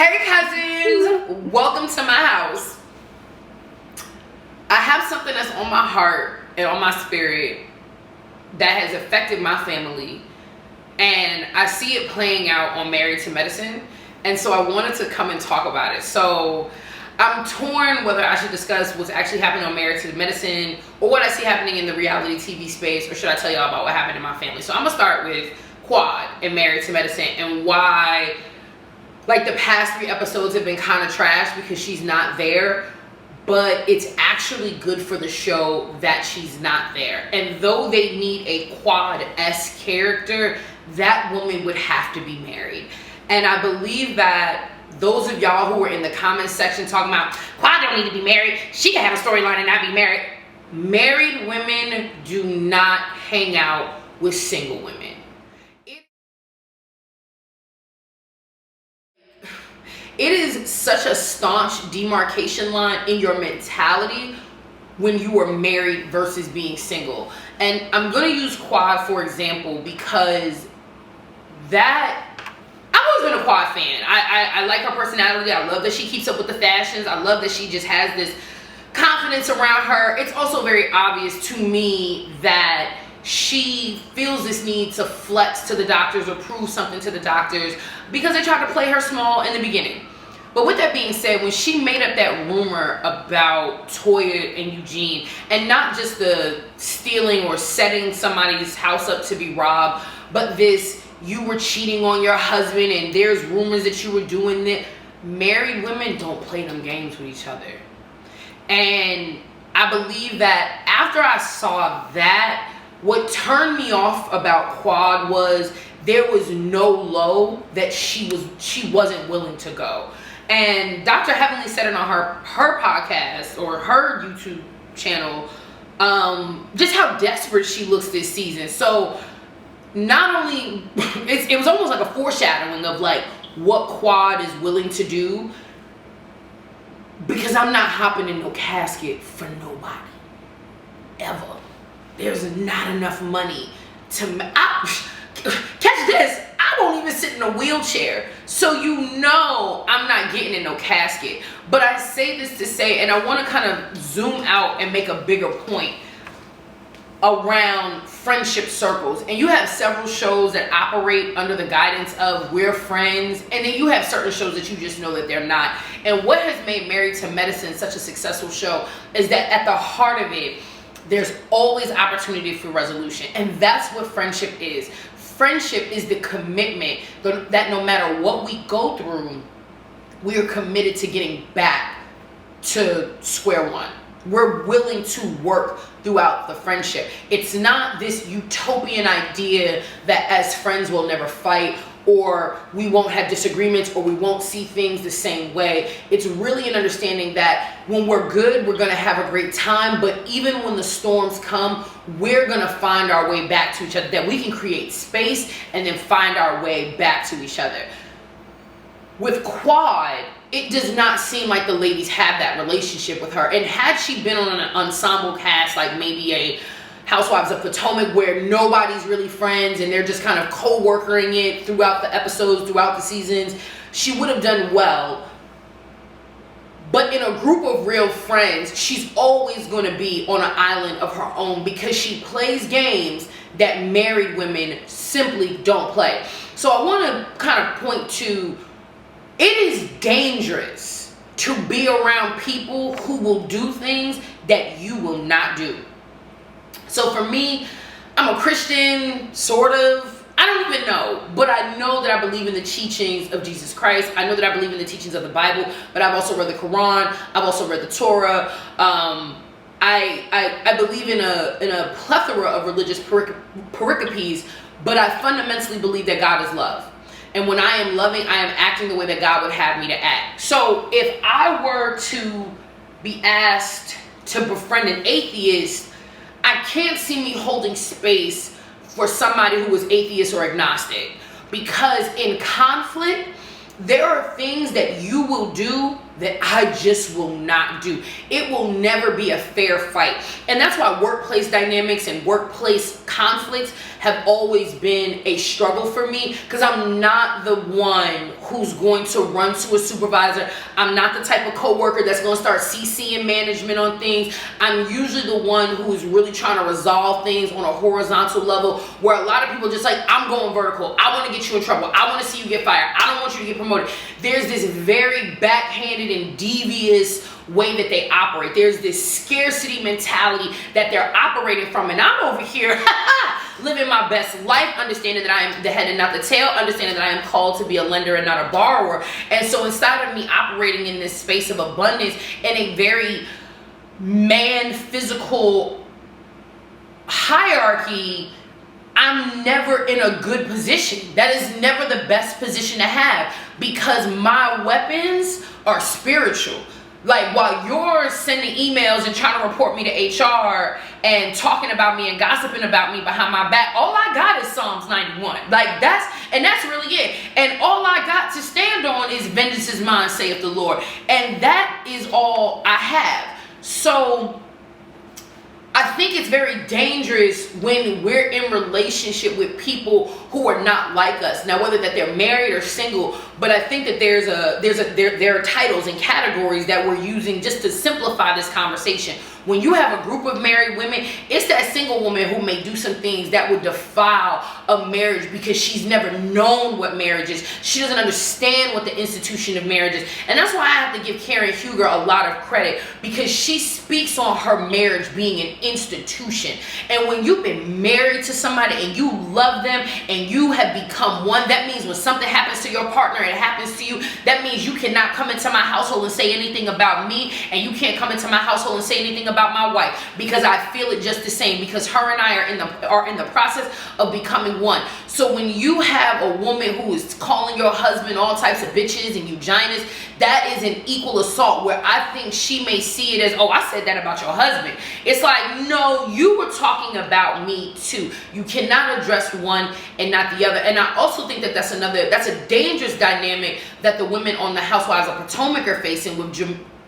Hey cousins, welcome to my house. I have something that's on my heart and on my spirit that has affected my family, and I see it playing out on Married to Medicine, and so I wanted to come and talk about it. So I'm torn whether I should discuss what's actually happening on Married to Medicine or what I see happening in the reality TV space, or should I tell y'all about what happened in my family. So I'm gonna start with Quad and Married to Medicine and why like the past 3 episodes have been kind of trash because she's not there, but it's actually good for the show that she's not there. And though they need a Quad-esque character, that woman would have to be married. And I believe that those of y'all who are in the comments section talking about Quad don't need to be married, she can have a storyline and not be married. Married women do not hang out with single women. It is such a staunch demarcation line in your mentality when you are married versus being single. And I'm going to use Quad for example because I've always been a Quad fan. I like her personality. I love that she keeps up with the fashions. I love that she just has this confidence around her. It's also very obvious to me that she feels this need to flex to the doctors or prove something to the doctors because they tried to play her small in the beginning. But with that being said, when she made up that rumor about Toya and Eugene, and not just the stealing or setting somebody's house up to be robbed, but this, you were cheating on your husband and there's rumors that you were doing it. Married women don't play them games with each other. And I believe that after I saw that, what turned me off about Quad was there was no low that she wasn't willing to go. And Dr. Heavenly said it on her podcast or her YouTube channel, just how desperate she looks this season. So not only, it was almost like a foreshadowing of like what Quad is willing to do, because I'm not hopping in no casket for nobody, ever. There's not enough money to, catch this, I won't even sit in a wheelchair. So you know I'm not getting in no casket. But I say this to say, and I want to kind of zoom out and make a bigger point around friendship circles. And you have several shows that operate under the guidance of we're friends, and then you have certain shows that you just know that they're not. And what has made Married to Medicine such a successful show is that at the heart of it, there's always opportunity for resolution. And that's what friendship is. Friendship is the commitment that no matter what we go through, we are committed to getting back to square one. We're willing to work throughout the friendship. It's not this utopian idea that as friends we'll never fight, or we won't have disagreements, or we won't see things the same way. It's really an understanding that when we're good, we're gonna have a great time, but even when the storms come, we're gonna find our way back to each other, that we can create space and then find our way back to each other. With Quad, it does not seem like the ladies have that relationship with her. And had she been on an ensemble cast, like maybe a Housewives of Potomac, where nobody's really friends and they're just kind of co-workering it throughout the episodes, throughout the seasons, she would have done well. But in a group of real friends, she's always going to be on an island of her own because she plays games that married women simply don't play. So I want to kind of point to, it is dangerous to be around people who will do things that you will not do. So for me, I'm a Christian, sort of. I don't even know, but I know that I believe in the teachings of Jesus Christ. I know that I believe in the teachings of the Bible, but I've also read the Quran. I've also read the Torah. I believe in a plethora of religious pericopes, but I fundamentally believe that God is love. And when I am loving, I am acting the way that God would have me to act. So if I were to be asked to befriend an atheist, I can't see me holding space for somebody who is atheist or agnostic, because in conflict, there are things that you will do that I just will not do. It will never be a fair fight. And that's why workplace dynamics and workplace conflicts have always been a struggle for me, because I'm not the one who's going to run to a supervisor. I'm not the type of coworker that's going to start CCing management on things. I'm usually the one who's really trying to resolve things on a horizontal level, where a lot of people just like, I'm going vertical. I want to get you in trouble. I want to see you get fired. I don't want you to get promoted. There's this very backhanded and devious way that they operate. There's this scarcity mentality that they're operating from, and I'm over here living my best life, understanding that I am the head and not the tail, understanding that I am called to be a lender and not a borrower. And so instead of me operating in this space of abundance in a very man physical hierarchy, I'm never in a good position. That is never the best position to have, because my weapons are spiritual. Like, while you're sending emails and trying to report me to HR and talking about me and gossiping about me behind my back, all I got is Psalms 91. Like, that's really it. And all I got to stand on is vengeance is mine, saith the Lord. And that is all I have. So I think it's very dangerous when we're in relationship with people who are not like us. Now, whether that they're married or single, but I think that there are titles and categories that we're using just to simplify this conversation. When you have a group of married women, it's that single woman who may do some things that would defile a marriage because she's never known what marriage is. She doesn't understand what the institution of marriage is. And that's why I have to give Karen Huger a lot of credit, because she speaks on her marriage being an institution. And when you've been married to somebody and you love them and you have become one, that means when something happens to your partner, it happens to you. That means you cannot come into my household and say anything about me, and you can't come into my household and say anything about my wife, because I feel it just the same, because her and I are in the process of becoming one. So when you have a woman who is calling your husband all types of bitches and euginas, that is an equal assault, where I think she may see it as, oh, I said that about your husband. It's like, no, you were talking about me too. You cannot address one and not the other. And I also think that that's a dangerous dynamic that the women on the Housewives of Potomac are facing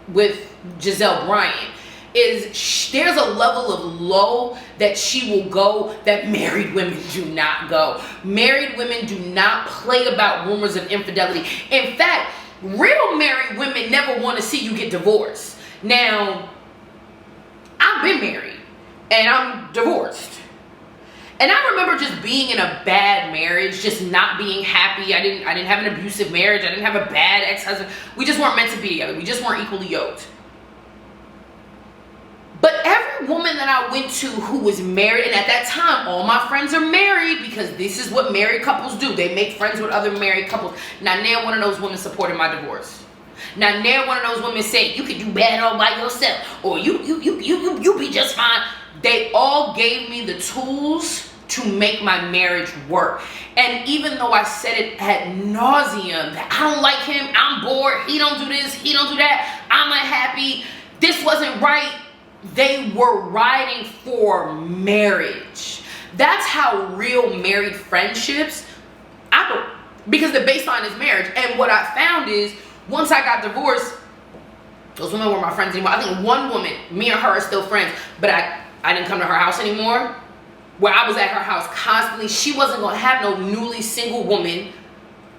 with Giselle Bryant. Is there's a level of low that she will go that married women do not go. Married women do not play about rumors of infidelity. In fact, real married women never want to see you get divorced. Now, I've been married and I'm divorced. And I remember just being in a bad marriage, just not being happy. I didn't have an abusive marriage. I didn't have a bad ex-husband. We just weren't meant to be together. We just weren't equally yoked. But every woman that I went to who was married, and at that time, all my friends are married, because this is what married couples do. They make friends with other married couples. Now, one of those women supported my divorce. Now, one of those women said, you could do bad all by yourself, or you be just fine. They all gave me the tools to make my marriage work. And even though I said it ad nauseum, that I don't like him, I'm bored, he don't do this, he don't do that, I'm unhappy, this wasn't right, they were riding for marriage. That's how real married friendships operate, because the baseline is marriage. And what I found is, once I got divorced, those women were my friends anymore. I think one woman, me and her are still friends, but I didn't come to her house anymore, where I was at her house constantly. She wasn't going to have no newly single woman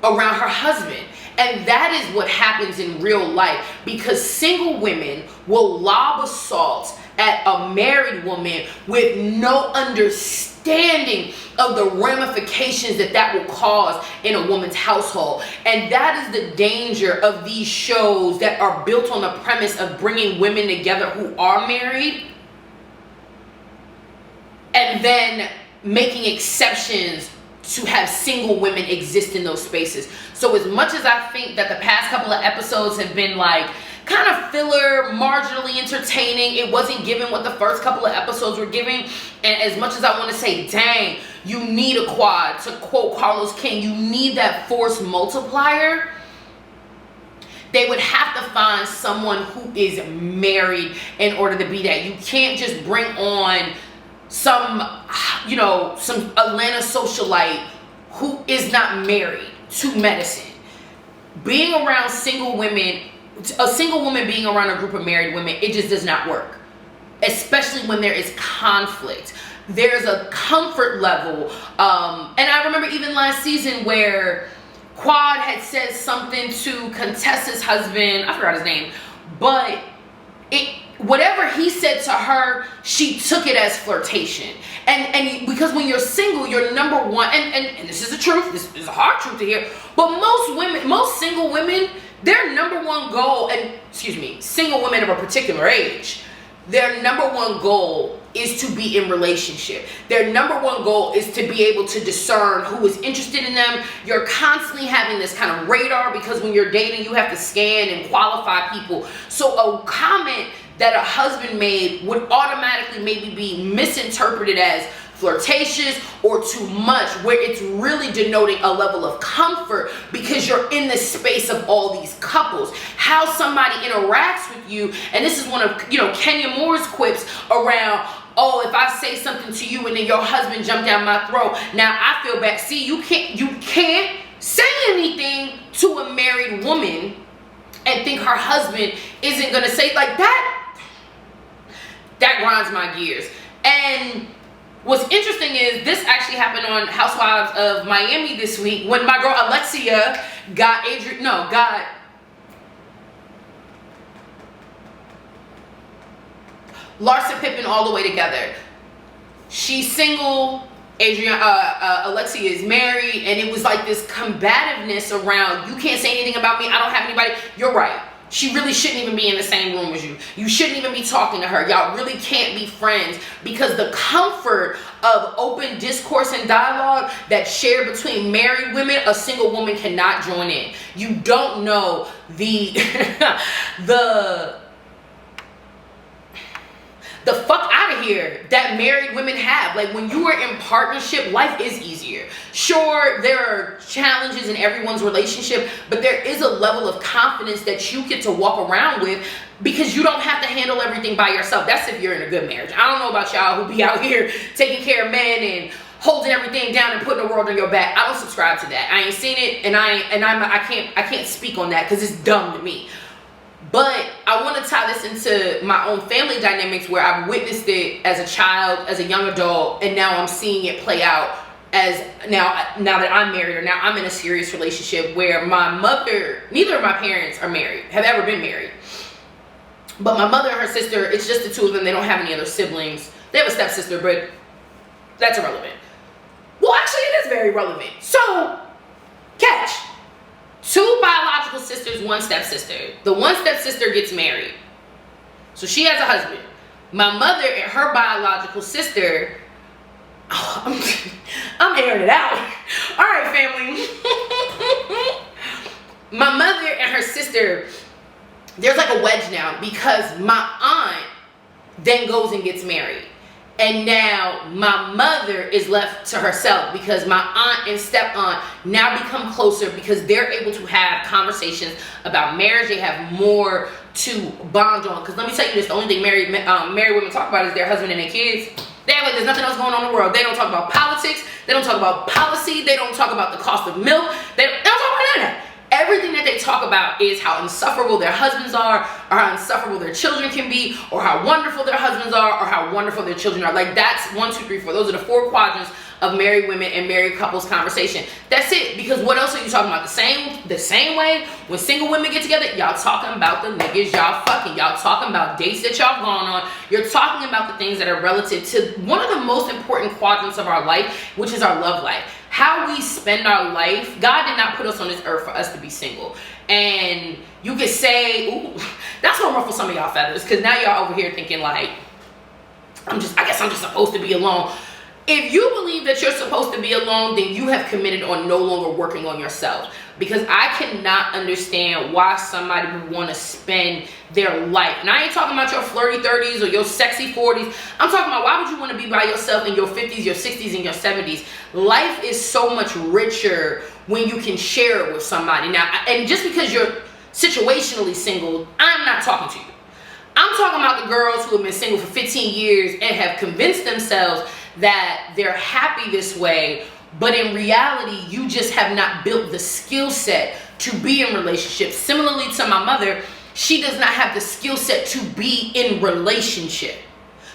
around her husband. And that is what happens in real life, because single women will lob assaults at a married woman with no understanding of the ramifications that will cause in a woman's household. And that is the danger of these shows that are built on the premise of bringing women together who are married, and then making exceptions to have single women exist in those spaces. So as much as I think that the past couple of episodes have been like kind of filler, marginally entertaining, it wasn't giving what the first couple of episodes were giving. And as much as I want to say, dang, you need a quad, to quote Carlos King, you need that force multiplier, they would have to find someone who is married in order to be that. You can't just bring on some Atlanta socialite who is not married to medicine. Being around single women a single woman being around a group of married women, it just does not work. Especially when there is conflict. There's a comfort level. And I remember even last season where Quad had said something to Contessa's husband. I forgot his name. But whatever he said to her, she took it as flirtation. And because when you're single, you're number one, and this is the truth, this is a hard truth to hear, but most single women, their number one goal, single women of a particular age, their number one goal is to be in relationship. Their number one goal is to be able to discern who is interested in them. You're constantly having this kind of radar, because when you're dating, you have to scan and qualify people. So a comment that a husband made would automatically maybe be misinterpreted as flirtatious or too much, where it's really denoting a level of comfort because you're in the space of all these couples. How somebody interacts with you, and this is one of Kenya Moore's quips around, oh, if I say something to you and then your husband jumped down my throat, now I feel bad. See, you can't say anything to a married woman and think her husband isn't gonna say like that. That grinds my gears. And what's interesting is this actually happened on Housewives of Miami this week, when my girl Alexia got Larsa Pippen all the way together. She's single. Alexia is married, and it was like this combativeness around, you can't say anything about me, I don't have anybody. You're right. She really shouldn't even be in the same room as you. You shouldn't even be talking to her. Y'all really can't be friends, because the comfort of open discourse and dialogue that's shared between married women, a single woman cannot join in. You don't know the fuck out of here that married women have. Like, when you are in partnership, life is easier. Sure, there are challenges in everyone's relationship, but there is a level of confidence that you get to walk around with, because you don't have to handle everything by yourself. That's if you're in a good marriage. I don't know about y'all who be out here taking care of men and holding everything down and putting the world on your back. I don't subscribe to that. I ain't seen it, and I can't speak on that because it's dumb to me. But I want to tie this into my own family dynamics, where I've witnessed it as a child, as a young adult, and now I'm seeing it play out as now that I'm married, or now I'm in a serious relationship where my mother, neither of my parents are married, have ever been married. But my mother and her sister, it's just the two of them. They don't have any other siblings. They have a stepsister, but that's irrelevant. Well, actually, it is very relevant. So, catch. 2 biological sisters, 1 stepsister. The 1 stepsister gets married. So she has a husband. My mother and her biological sister, I'm airing it out. All right, family. My mother and her sister, there's like a wedge now, because my aunt then goes and gets married. And now my mother is left to herself, because my aunt and step-aunt now become closer, because they're able to have conversations about marriage. They have more to bond on. Because let me tell you this, the only thing married women talk about is their husband and their kids. They act like there's nothing else going on in the world. They don't talk about politics. They don't talk about policy. They don't talk about the cost of milk. They don't talk about none of that. Everything that they talk about is how insufferable their husbands are, or how insufferable their children can be, or how wonderful their husbands are, or how wonderful their children are. Like, that's 1, 2, 3, 4. Those are the 4 quadrants of married women and married couples conversation. That's it. Because what else are you talking about? The same way when single women get together, y'all talking about the niggas y'all fucking. Y'all talking about dates that y'all gone on. You're talking about the things that are relative to one of the most important quadrants of our life, which is our love life. How we spend our life. God did not put us on this earth for us to be single. And you could say, ooh, that's gonna ruffle some of y'all feathers, because now y'all over here thinking like, I guess I'm just supposed to be alone. If you believe that you're supposed to be alone, then you have committed on no longer working on yourself. Because I cannot understand why somebody would want to spend their life. And I ain't talking about your flirty 30s or your sexy 40s. I'm talking about, why would you want to be by yourself in your 50s, your 60s, and your 70s? Life is so much richer when you can share it with somebody. Now, and just because you're situationally single, I'm not talking to you. I'm talking about the girls who have been single for 15 years and have convinced themselves that they're happy this way, but in reality, you just have not built the skill set to be in relationships. Similarly to my mother, she does not have the skill set to be in relationship.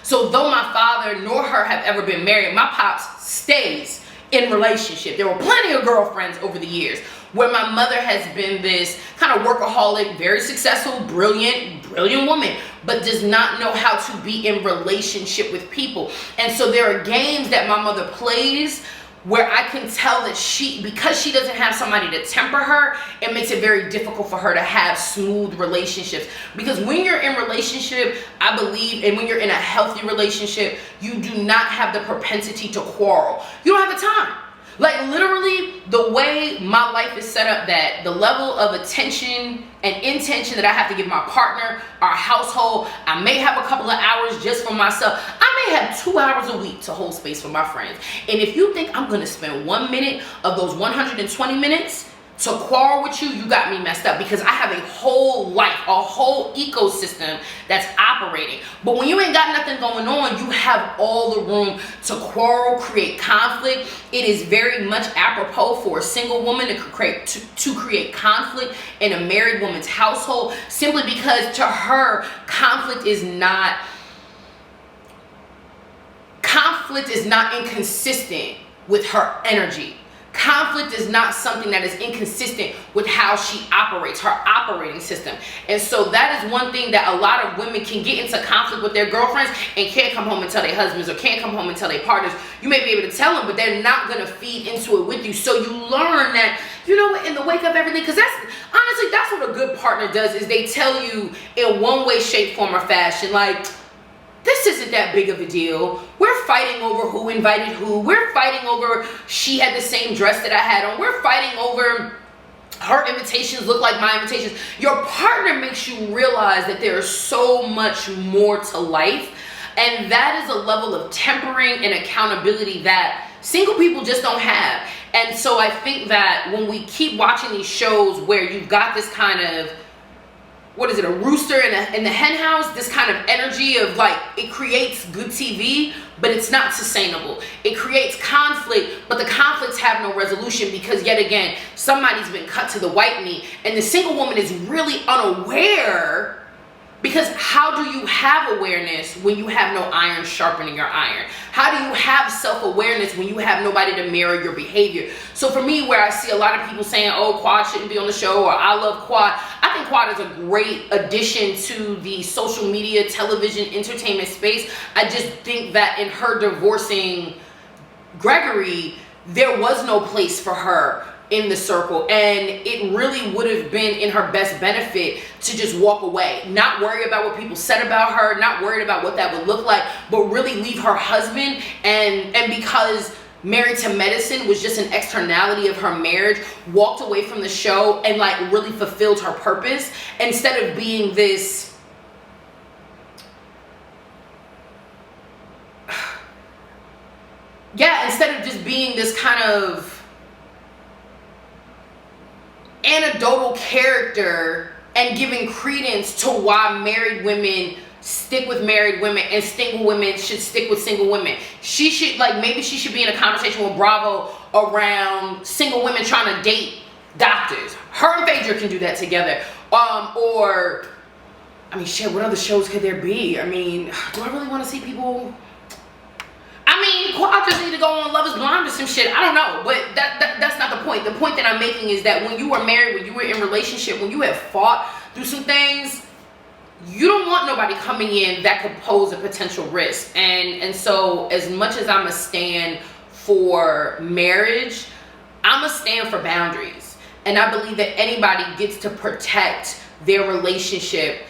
So though my father nor her have ever been married, my pops stays in relationship. There were plenty of girlfriends over the years where my mother has been this kind of workaholic, very successful, brilliant woman, but does not know how to be in relationship with people. And so there are games that my mother plays where I can tell that because she doesn't have somebody to temper her, it makes it very difficult for her to have smooth relationships. Because when you're in relationship, I believe, and when you're in a healthy relationship, you do not have the propensity to quarrel. You don't have the time. Like literally, the way my life is set up, that the level of attention and intention that I have to give my partner, our household, I may have a couple of hours just for myself. I may have 2 hours a week to hold space for my friends. And if you think I'm going to spend 1 minute of those 120 minutes to quarrel with you, you got me messed up, because I have a whole life, a whole ecosystem that's operating. But when you ain't got nothing going on, you have all the room to quarrel, create conflict. It is very much apropos for a single woman to create conflict in a married woman's household, simply because to her, conflict is not inconsistent with her energy. Conflict is not something that is inconsistent with how she operates, her operating system. And so that is one thing that a lot of women can get into conflict with their girlfriends and can't come home and tell their husbands, or can't come home and tell their partners. You may be able to tell them, but they're not going to feed into it with you. So you learn that, you know what, in the wake of everything, because that's what a good partner does, is they tell you in one way, shape, form, or fashion, like, this isn't that big of a deal. We're fighting over who invited who. We're fighting over she had the same dress that I had on. We're fighting over her invitations look like my invitations. Your partner makes you realize that there is so much more to life. And that is a level of tempering and accountability that single people just don't have. And so I think that when we keep watching these shows where you've got this kind of, a rooster in the hen house, this kind of energy of like, it creates good TV, but it's not sustainable. It creates conflict, but the conflicts have no resolution, because yet again, somebody's been cut to the white meat, and the single woman is really unaware. Because how do you have awareness when you have no iron sharpening your iron? How do you have self-awareness when you have nobody to mirror your behavior? So for me, where I see a lot of people saying, oh, Quad shouldn't be on the show, or I love Quad, I think Quad is a great addition to the social media, television, entertainment space. I just think that in her divorcing Gregory, there was no place for her in the circle, and it really would have been in her best benefit to just walk away, not worry about what people said about her, not worried about what that would look like, but really leave her husband. And because Married to Medicine was just an externality of her marriage, walked away from the show and like really fulfilled her purpose, instead of being this instead of just being this kind of anecdotal character and giving credence to why married women stick with married women and single women should stick with single women. She should, maybe she should be in a conversation with Bravo around single women trying to date doctors. Her and Phaedra can do that together. What other shows could there be? Do I really want to see people? I just need to go on Love is Blind or some shit. I don't know, but that's not the point. The point that I'm making is that when you are married, when you were in relationship, when you have fought through some things, you don't want nobody coming in that could pose a potential risk. And so as much as I'm a stand for marriage, I'm a stand for boundaries. And I believe that anybody gets to protect their relationship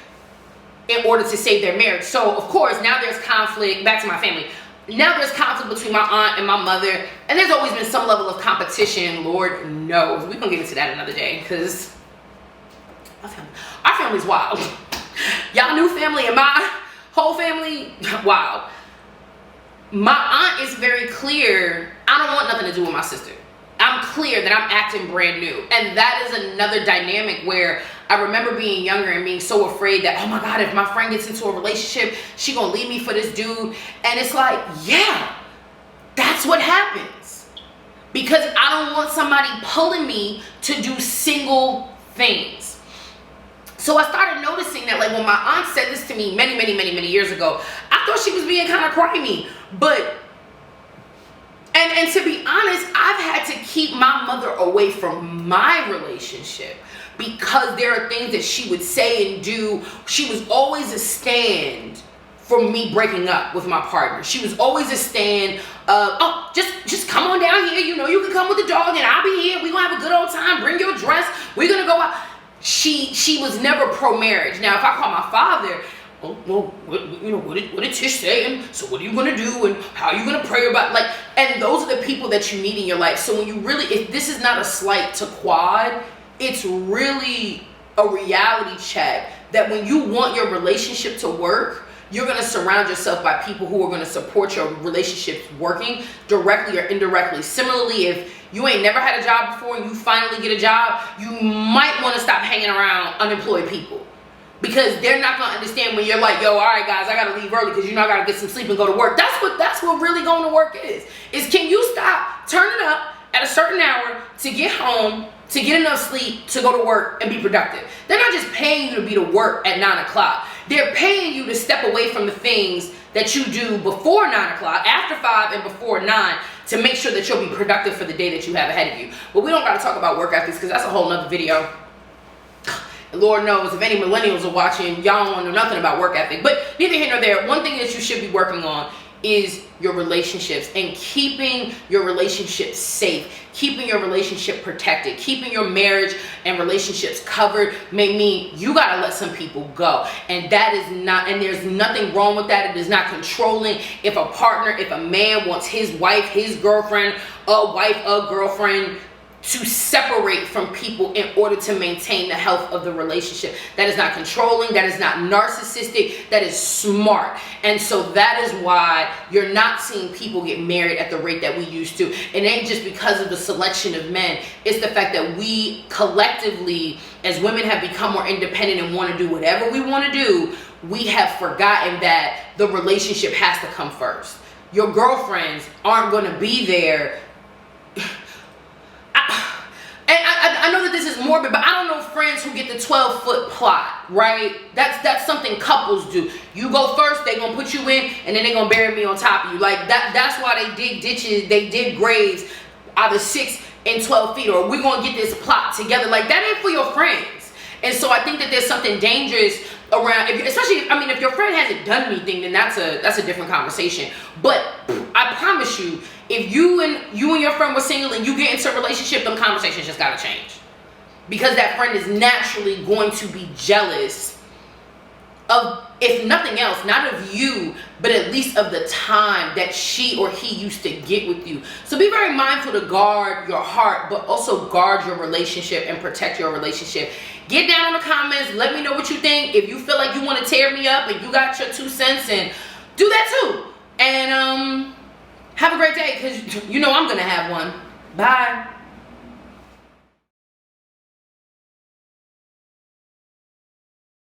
in order to save their marriage. So of course, now there's conflict. Back to my family. Now there's conflict between my aunt and my mother, and there's always been some level of competition. Lord knows. We're going to get into that another day, because our family's wild. Y'all new family and my whole family, wild. My aunt is very clear, I don't want nothing to do with my sister. I'm clear that I'm acting brand new. And that is another dynamic where I remember being younger and being so afraid that, oh my God, if my friend gets into a relationship, she gonna leave me for this dude. And it's like, yeah, that's what happens. Because I don't want somebody pulling me to do single things. So I started noticing noticing that, like, when my aunt said this to me many years ago, I thought she was being kind of crimey. But, and to be honest, I've had to keep my mother away from my relationship because there are things that she would say and do. She was always a stand for me breaking up with my partner. She was always a stand of, oh, just come on down here. You know, you can come with the dog and I'll be here. We're going to have a good old time. Bring your dress. We're going to go out. She was never pro-marriage. Now, if I call my father, oh, well, what did Tish say? And so what are you going to do? And how are you going to pray about, like, and those are the people that you need in your life. So when you really, if this is not a slight to Quad, it's really a reality check that when you want your relationship to work, you're going to surround yourself by people who are going to support your relationships working directly or indirectly. Similarly, if you ain't never had a job before and you finally get a job, you might want to stop hanging around unemployed people. Because they're not going to understand when you're like, yo, all right, guys, I got to leave early because you know I got to get some sleep and go to work. That's what really going to work is can you stop turning up at a certain hour to get home, to get enough sleep, to go to work and be productive. They're not just paying you to be to work at 9 o'clock. They're paying you to step away from the things that you do before 9 o'clock, after 5, and before 9 to make sure that you'll be productive for the day that you have ahead of you. But we don't got to talk about work ethics because that's a whole nother video. Lord knows if any millennials are watching, y'all don't want to know nothing about work ethic. But neither here nor there. One thing that you should be working on is your relationships and keeping your relationship safe, keeping your relationship protected, keeping your marriage and relationships covered may mean you got to let some people go. And that is not, and there's nothing wrong with that. It is not controlling. If a partner, if a man wants his wife, his girlfriend, a girlfriend to separate from people in order to maintain the health of the relationship. That is not controlling. That is not narcissistic. That is smart. And so that is why you're not seeing people get married at the rate that we used to. It ain't just because of the selection of men. It's the fact that we collectively, as women, have become more independent and want to do whatever we want to do. We have forgotten that the relationship has to come first. Your girlfriends aren't going to be there. I know that this is morbid, but I don't know friends who get the 12-foot plot, right? That's something couples do. You go first, they gonna put you in, and then they gonna bury me on top of you. Like that's why they dig ditches, they dig graves either 6 and 12 feet, or we're gonna get this plot together. Like, that ain't for your friends. And so I think that there's something dangerous around, especially, I mean, if your friend hasn't done anything, then that's a different conversation. But I promise you, if you and your friend were single and you get into a relationship, them conversations just gotta change. Because that friend is naturally going to be jealous of, if nothing else, not of you, but at least of the time that she or he used to get with you. So be very mindful to guard your heart, but also guard your relationship and protect your relationship. Get down in the comments. Let me know what you think. If you feel like you want to tear me up and you got your 2 cents, and do that too. And have a great day, because you know I'm going to have one. Bye.